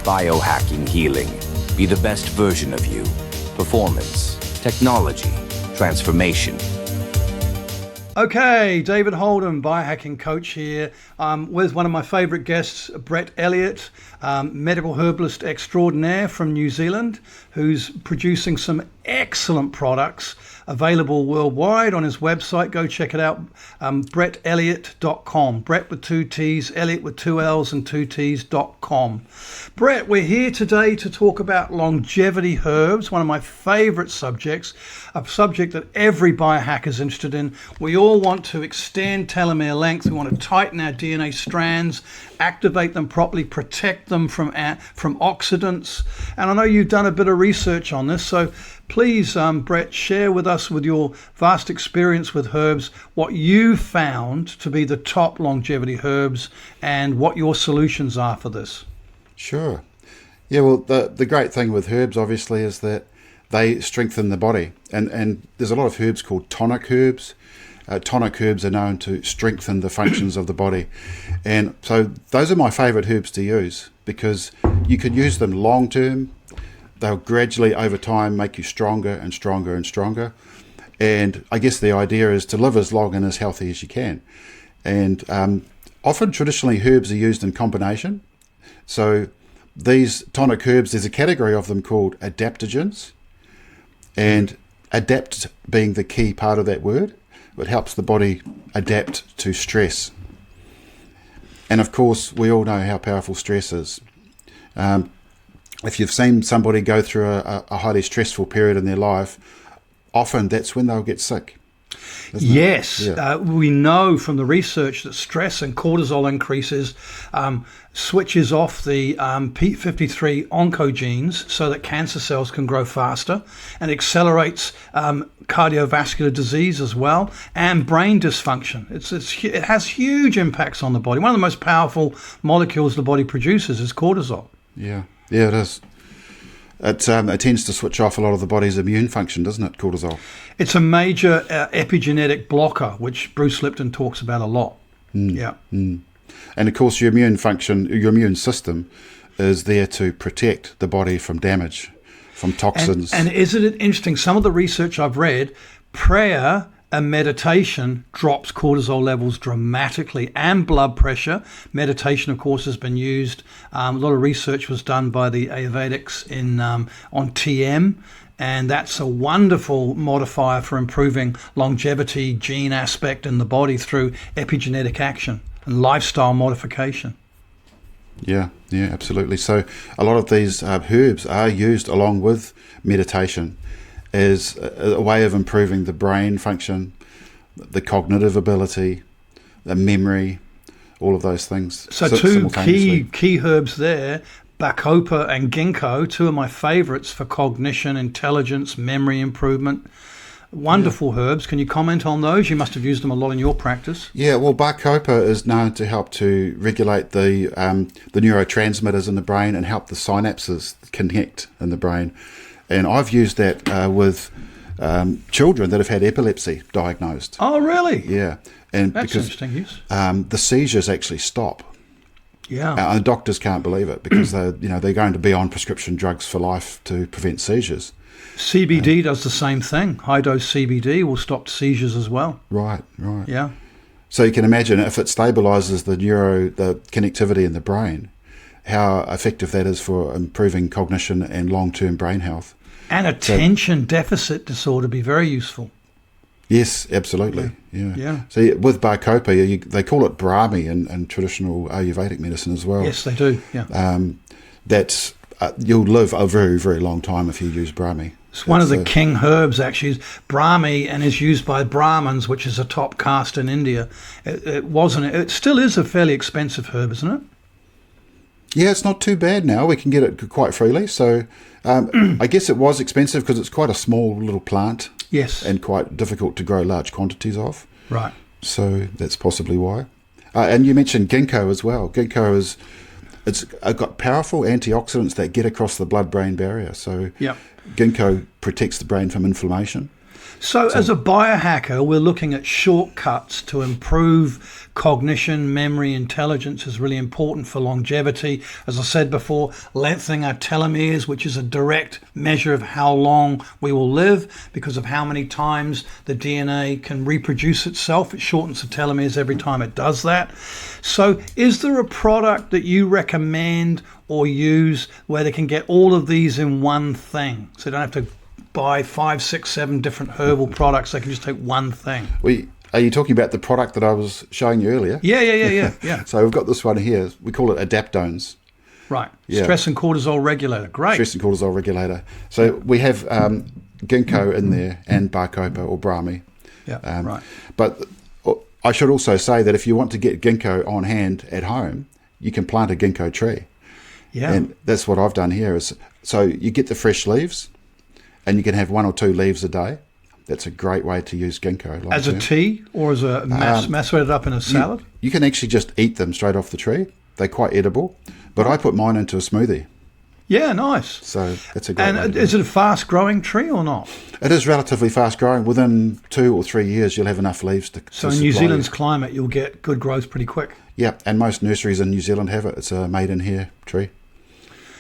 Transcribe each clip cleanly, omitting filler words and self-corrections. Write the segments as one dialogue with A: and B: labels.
A: Biohacking healing. Be the best version of you. Performance, technology, transformation.
B: Okay, David Holden, biohacking coach here, with one of my favorite guests, Brett Elliott, medical herbalist extraordinaire from New Zealand, who's producing some excellent products available worldwide on his website. Go check it out, BrettElliott.com. Brett with 2 T's, Elliott with 2 L's and 2 T's.com. Brett, we're here today to talk about longevity herbs, one of my favorite subjects, a subject that every biohacker is interested in. We all want to extend telomere length. We want to tighten our DNA strands, activate them properly, protect them from oxidants. And I know you've done a bit of research on this, so please, Brett, share with us, with your vast experience with herbs, what you found to be the top longevity herbs and what your solutions are for this.
C: Sure. Yeah, well, the great thing with herbs, obviously, is that they strengthen the body. And there's a lot of herbs called tonic herbs. Tonic herbs are known to strengthen the functions of the body. And so those are my favourite herbs to use because you can use them long term. They'll gradually, over time, make you stronger and stronger and stronger. And I guess the idea is to live as long and as healthy as you can. And often, traditionally, herbs are used in combination. So these tonic herbs, there's a category of them called adaptogens. And adapt being the key part of that word, it helps the body adapt to stress. And of course, we all know how powerful stress is. If you've seen somebody go through a highly stressful period in their life, often that's when they'll get sick.
B: Yes, yeah. We know from the research that stress and cortisol increases switches off the P53 oncogenes so that cancer cells can grow faster, and accelerates cardiovascular disease as well, and brain dysfunction. It has huge impacts on the body. One of the most powerful molecules the body produces is cortisol.
C: Yeah, it is. It tends to switch off a lot of the body's immune function, doesn't it, cortisol?
B: It's a major epigenetic blocker, which Bruce Lipton talks about a lot.
C: And of course, your immune function, your immune system is there to protect the body from damage, from toxins.
B: And isn't it interesting? Some of the research I've read, prayer and meditation drops cortisol levels dramatically, and blood pressure. Meditation, of course, has been used. A lot of research was done by the Ayurvedics on TM, and that's a wonderful modifier for improving longevity, gene aspect in the body through epigenetic action and lifestyle modification.
C: Yeah, absolutely. So a lot of these herbs are used along with meditation as a way of improving the brain function, the cognitive ability, the memory, all of those things.
B: So two key herbs there, bacopa and ginkgo, two of my favorites for cognition, intelligence, memory improvement. Wonderful herbs. Can you comment on those? You must have used them a lot in your practice.
C: Yeah, well, bacopa is known to help to regulate the neurotransmitters in the brain and help the synapses connect in the brain. And I've used that with children that have had epilepsy diagnosed.
B: Oh, really?
C: Yeah. And
B: that's
C: because
B: interesting use.
C: The seizures actually stop.
B: Yeah.
C: And doctors can't believe it because they're going to be on prescription drugs for life to prevent seizures.
B: CBD does the same thing. High dose CBD will stop seizures as well.
C: Right.
B: Yeah.
C: So you can imagine if it stabilizes the connectivity in the brain, how effective that is for improving cognition and long-term brain health.
B: And attention deficit disorder be very useful.
C: Yes, absolutely.
B: Yeah.
C: So with bacopa, they call it brahmi in traditional Ayurvedic medicine as well.
B: Yes, they do. Yeah.
C: You'll live a very, very long time if you use brahmi.
B: It's one of the king herbs, actually, is brahmi, and is used by Brahmins, which is a top caste in India. It still is a fairly expensive herb, isn't it?
C: Yeah, it's not too bad now. We can get it quite freely. So I guess it was expensive because it's quite a small little plant.
B: Yes.
C: And quite difficult to grow large quantities of.
B: Right.
C: So that's possibly why. And you mentioned ginkgo as well. Ginkgo it's got powerful antioxidants that get across the blood-brain barrier. So ginkgo protects the brain from inflammation.
B: So as a biohacker, we're looking at shortcuts to improve cognition, memory, intelligence is really important for longevity. As I said before, lengthening our telomeres, which is a direct measure of how long we will live because of how many times the DNA can reproduce itself. It shortens the telomeres every time it does that. So is there a product that you recommend or use where they can get all of these in one thing? So you don't have to buy 5, 6, 7 different herbal products. They can just take one thing.
C: Are you talking about the product that I was showing you earlier?
B: Yeah.
C: So we've got this one here. We call it adaptones.
B: Right.
C: Yeah.
B: Stress and cortisol regulator. Great.
C: Stress and cortisol regulator. So we have ginkgo in there and bacopa or brahmi.
B: Yeah, right.
C: But I should also say that if you want to get ginkgo on hand at home, you can plant a ginkgo tree.
B: Yeah.
C: And that's what I've done here. So you get the fresh leaves, and you can have 1 or 2 leaves a day. That's a great way to use ginkgo.
B: As a tea or as a macerated up in a salad?
C: You can actually just eat them straight off the tree. They're quite edible. But I put mine into a smoothie.
B: Yeah, nice.
C: So that's a great way.
B: And is it a fast-growing tree or not?
C: It is relatively fast-growing. Within 2 or 3 years, you'll have enough leaves to
B: So in New Zealand's climate, you'll get good growth pretty quick.
C: Yeah, and most nurseries in New Zealand have it. It's a made-in-here tree.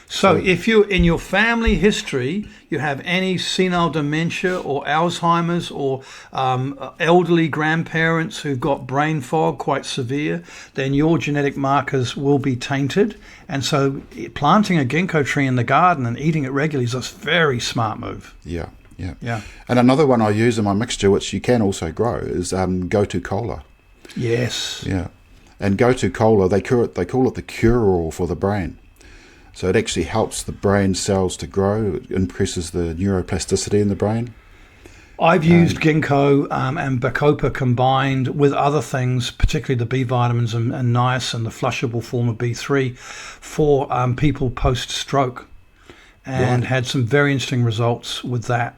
B: So if you, in your family history, you have any senile dementia or Alzheimer's or elderly grandparents who've got brain fog quite severe, then your genetic markers will be tainted. And so planting a ginkgo tree in the garden and eating it regularly is a very smart move.
C: Yeah.
B: Yeah.
C: And another one I use in my mixture, which you can also grow, is gotu kola.
B: Yes.
C: Yeah. And gotu kola, they call it the cure-all for the brain. So it actually helps the brain cells to grow. It increases the neuroplasticity in the brain.
B: I've used ginkgo and bacopa combined with other things, particularly the B vitamins and niacin, the flushable form of B3, for people post-stroke, and had some very interesting results with that,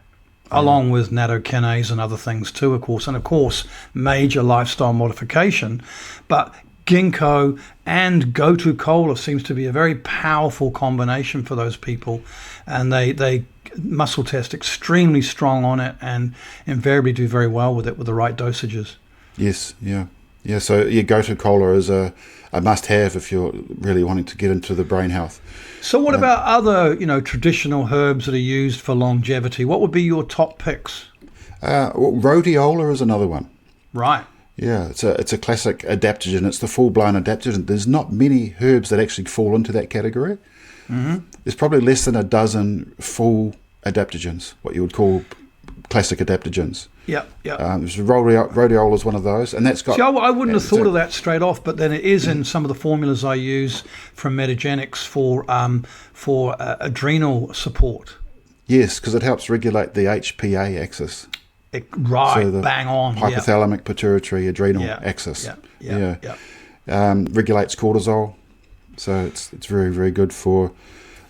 B: along with nattokinase and other things too, of course, and of course, major lifestyle modification. But ginkgo and gotu kola seems to be a very powerful combination for those people, and they muscle test extremely strong on it and invariably do very well with it with the right dosages.
C: Yes, yeah. So your gotu kola is a must-have if you're really wanting to get into the brain health.
B: So what about other traditional herbs that are used for longevity? What would be your top picks?
C: Rhodiola is another one.
B: Right.
C: Yeah, it's a classic adaptogen. It's the full-blown adaptogen. There's not many herbs that actually fall into that category. Mm-hmm. There's probably less than a dozen full adaptogens, what you would call classic adaptogens.
B: Yeah.
C: Rhodiola is one of those, and that's got.
B: See, I wouldn't have thought of that straight off, but then it is in some of the formulas I use from Metagenics for adrenal support.
C: Yes, because it helps regulate the HPA axis.
B: So bang on.
C: Hypothalamic pituitary adrenal axis. Regulates cortisol, so it's very, very good for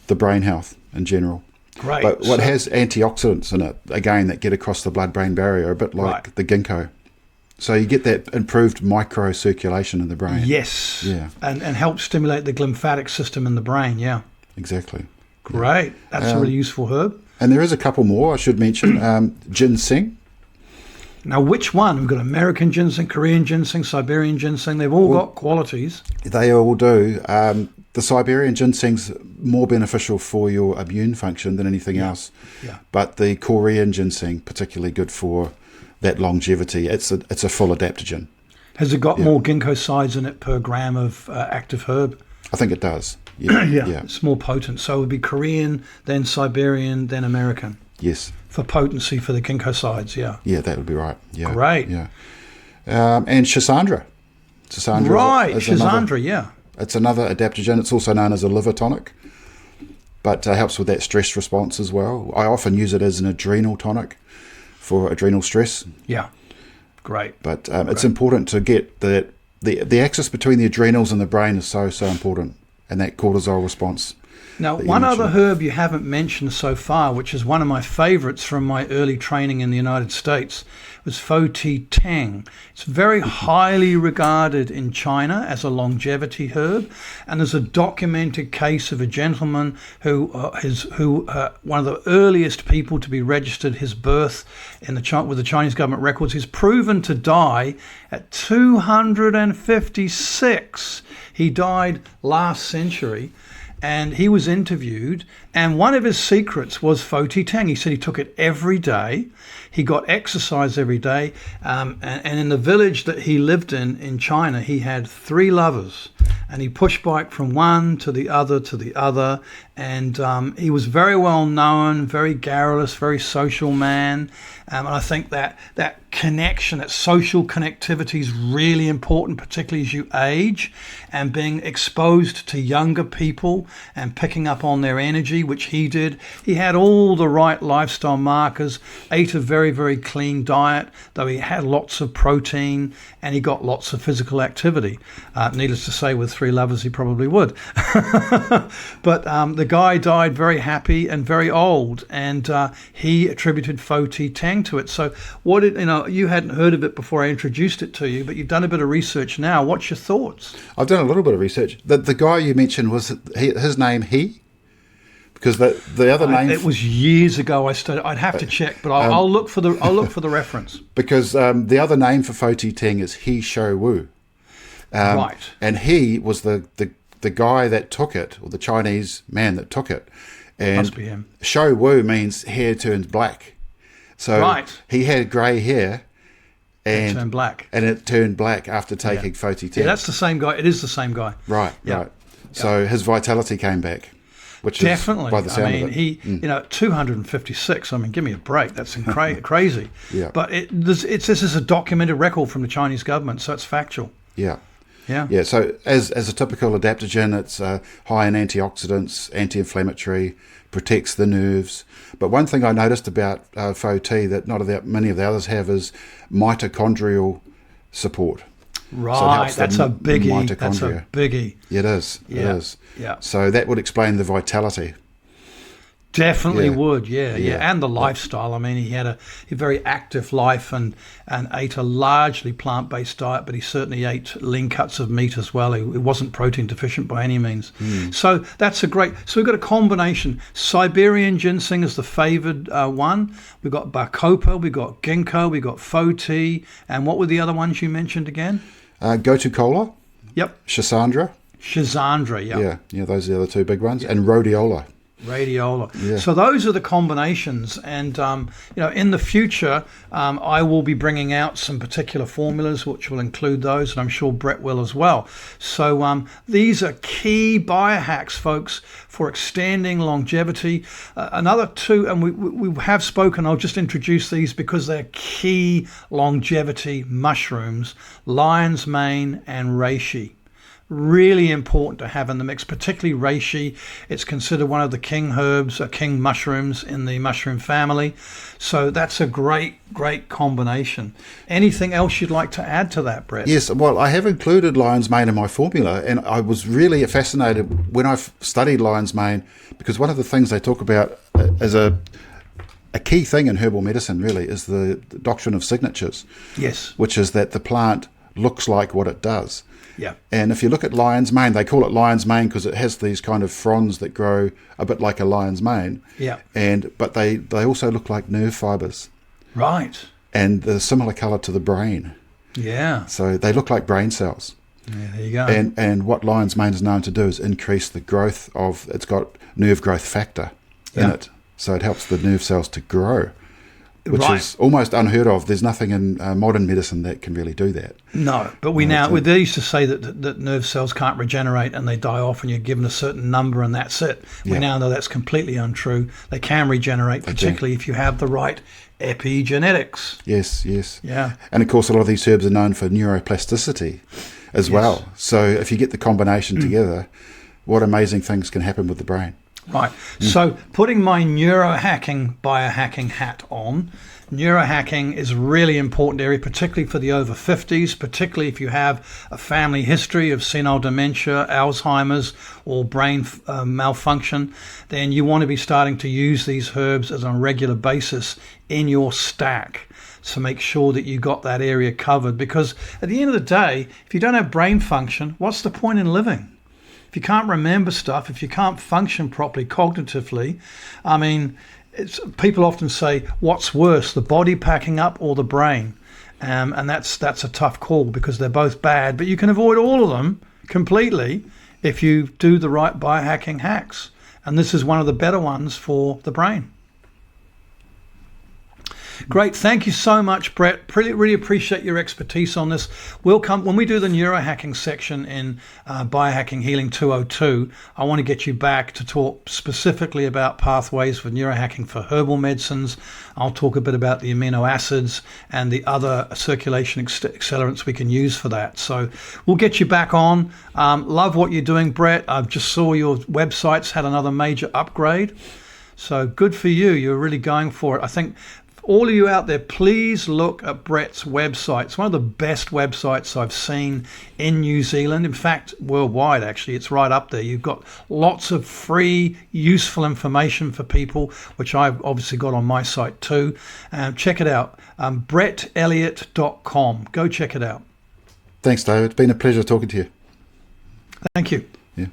C: the brain health in general.
B: Great.
C: But what has antioxidants in it, again, that get across the blood-brain barrier, a bit like the ginkgo. So you get that improved microcirculation in the brain.
B: Yes.
C: Yeah.
B: And help stimulate the lymphatic system in the brain,
C: Exactly.
B: Great. That's a really useful herb.
C: And there is a couple more I should mention. Ginseng.
B: Now, which one? We've got American ginseng, Korean ginseng, Siberian ginseng. They've all got qualities.
C: They all do. The Siberian ginseng's more beneficial for your immune function than anything else.
B: Yeah.
C: But the Korean ginseng, particularly good for that longevity. It's a full adaptogen.
B: Has it got more ginkgo sides in it per gram of active herb?
C: I think it does. Yeah.
B: It's more potent. So it would be Korean, then Siberian, then American.
C: Yes.
B: For potency for the ginkgo sides,
C: Yeah, that would be right. Yeah.
B: Great.
C: Yeah. And schisandra.
B: Schisandra,
C: It's another adaptogen. It's also known as a liver tonic, but helps with that stress response as well. I often use it as an adrenal tonic for adrenal stress.
B: Yeah. Great.
C: But it's important to get the axis between the adrenals and the brain is so important, and that cortisol response.
B: Now,
C: that you
B: one other
C: mentioned.
B: herb you haven't mentioned so far, which is one of my favorites from my early training in the United States, was Fo Ti Tang. It's very highly regarded in China as a longevity herb, and there's a documented case of a gentleman who one of the earliest people to be registered his birth in with the Chinese government records. He's proven to die at 256. He died last century. And he was interviewed, and one of his secrets was Fo Ti Tang. He said he took it every day. He got exercise every day. And in the village that he lived in China, he had 3 lovers. And he push biked from one to the other to the other. And he was very well known, very garrulous, very social man. And I think that connection, that social connectivity is really important, particularly as you age, and being exposed to younger people and picking up on their energy, which he did. He had all the right lifestyle markers, ate a very, very clean diet, though he had lots of protein, and he got lots of physical activity. Needless to say, with 3 lovers, he probably would. But the guy died very happy and very old, and he attributed Fo Ti Tang to it. So you hadn't heard of it before I introduced it to you, but you've done a bit of research now. What's your thoughts?
C: I've done a little bit of research. The guy you mentioned, was his name he? Because the other name...
B: It was years ago I studied. I'd have to check, but I'll look for the reference.
C: Because the other name for Fo Ti Tang is He Shou Wu.
B: Right.
C: And he was the guy that took it, or the Chinese man that took it. And
B: Must be him.
C: Shou Wu means hair turns black. So
B: Right.
C: he had grey hair. And
B: It turned black.
C: And it turned black after taking Fo Ti Tang.
B: Yeah, that's the same guy. It is the same guy.
C: Right,
B: Yeah.
C: right. So his vitality came back, which
B: Definitely.
C: is by the sound of it.
B: He, 256. I mean, give me a break. That's crazy.
C: Yeah.
B: But this is a documented record from the Chinese government, so it's factual.
C: Yeah.
B: Yeah.
C: Yeah, so as a typical adaptogen, it's high in antioxidants, anti-inflammatory, protects the nerves. But one thing I noticed about Fo Ti that many of the others have is mitochondrial support.
B: Right.
C: So
B: That's a biggie.
C: mitochondria.
B: That's a biggie.
C: It is.
B: Yeah.
C: It is.
B: Yeah.
C: So that would explain the vitality.
B: Definitely
C: Yeah.
B: would, yeah,
C: Yeah.
B: and the lifestyle. I mean, he had a very active life and ate a largely plant-based diet, but he certainly ate lean cuts of meat as well. He wasn't protein deficient by any means. So that's so we've got a combination. Siberian ginseng is the favored one. We've got bacopa, we've got ginkgo, we've got Fo Ti, and what were the other ones you mentioned again?
C: Gotu kola,
B: Yep,
C: schisandra.
B: schisandra, yep.
C: Yeah, those are the other 2 big ones. And rhodiola.
B: Rhodiola.
C: Yeah.
B: So those are the combinations, and in the future, I will be bringing out some particular formulas which will include those, and I'm sure Brett will as well. So these are key biohacks, folks, for extending longevity. Another 2, and we have spoken. I'll just introduce these because they're key longevity mushrooms: lion's mane and reishi. Really important to have in the mix, particularly reishi. It's considered one of the king herbs, king mushrooms in the mushroom family. So that's a great combination. Anything else you'd like to add to that, Brett?
C: Yes, well, I have included lion's mane in my formula, and I was really fascinated when I've studied lion's mane, because one of the things they talk about as a key thing in herbal medicine really is the doctrine of signatures.
B: Yes.
C: Which is that the plant looks like what it does.
B: Yeah.
C: And if you look at lion's mane, they call it lion's mane because it has these kind of fronds that grow a bit like a lion's mane.
B: Yeah.
C: But they also look like nerve fibers.
B: Right.
C: And they're similar colour to the brain.
B: Yeah.
C: So they look like brain cells.
B: Yeah, there you go.
C: And what lion's mane is known to do is increase the growth of, it's got nerve growth factor in it. So it helps the nerve cells to grow, which is almost unheard of. There's nothing in modern medicine that can really do that.
B: No, but they used to say that nerve cells can't regenerate and they die off and you're given a certain number and that's it. We now know that's completely untrue. They can regenerate, particularly if you have the right epigenetics.
C: Yes, yes.
B: Yeah.
C: And of course, a lot of these herbs are known for neuroplasticity as well. So if you get the combination together, what amazing things can happen with the brain.
B: Right. So putting my neurohacking, biohacking hat on, neurohacking is a really important area, particularly for the over 50s, particularly if you have a family history of senile dementia, Alzheimer's, or brain malfunction, then you want to be starting to use these herbs as on a regular basis in your stack. So make sure that you got that area covered, because at the end of the day, if you don't have brain function, what's the point in living? If you can't remember stuff, if you can't function properly cognitively, I mean, people often say, what's worse, the body packing up or the brain? And that's a tough call, because they're both bad, but you can avoid all of them completely if you do the right biohacking hacks. And this is one of the better ones for the brain. Great. Thank you so much, Brett. Really appreciate your expertise on this. We'll come when we do the neurohacking section in Biohacking Healing 202. I want to get you back to talk specifically about pathways for neurohacking for herbal medicines. I'll talk a bit about the amino acids and the other circulation accelerants we can use for that. So we'll get you back on. Love what you're doing, Brett. I just saw your website's had another major upgrade. So good for you. You're really going for it. I think all of you out there, please look at Brett's website. It's one of the best websites I've seen in New Zealand. In fact, worldwide, actually. It's right up there. You've got lots of free, useful information for people, which I've obviously got on my site too. Check it out, brettelliott.com. Go check it out.
C: Thanks, David. It's been a pleasure talking to you.
B: Thank you.
C: Yeah.